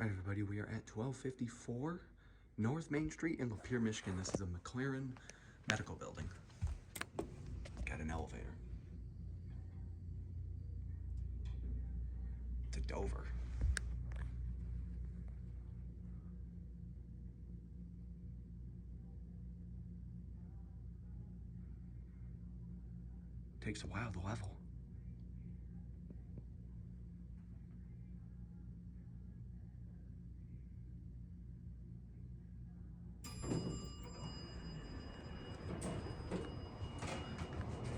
All right, everybody, we are at 1254 North Main Street in Lapeer, Michigan. This is a McLaren medical building. Got an elevator. To Dover. Takes a while to level.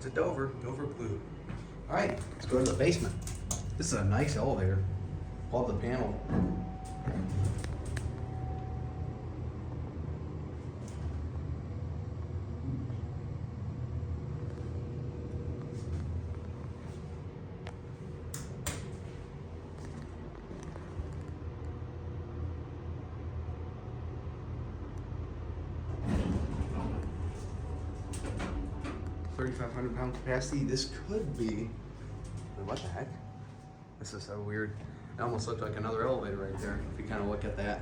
To Dover Blue. All right, let's go to the basement. This is a nice elevator. Love the panel. £3,500 capacity. This could be, what the heck? This is so weird. It almost looked like another elevator right there, if you kind of look at that.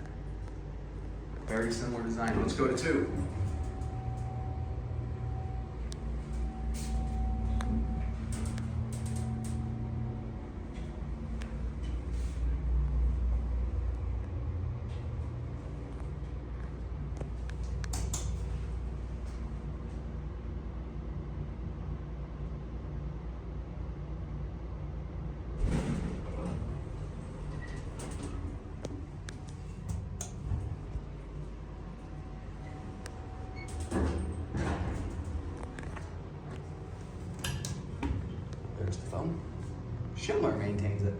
Very similar design. Let's go to 2. There's the phone. Schindler maintains it.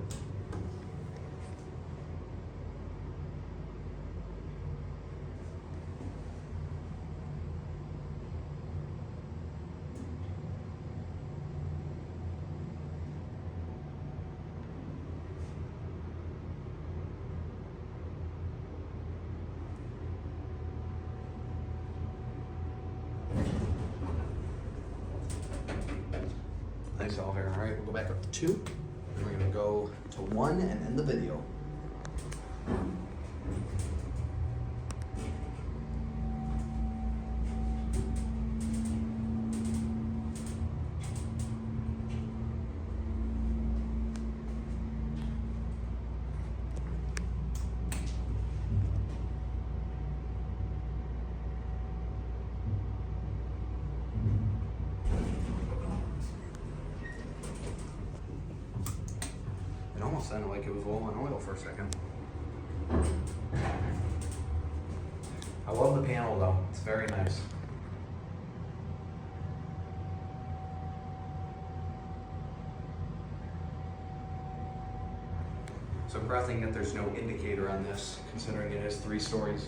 Nice elevator. All right, we'll go back up to 2. And we're gonna go to 1 and end the video. It almost sounded like it was low on oil for a second. I love the panel though, it's very nice. Surprising that there's no indicator on this, considering it is 3 stories.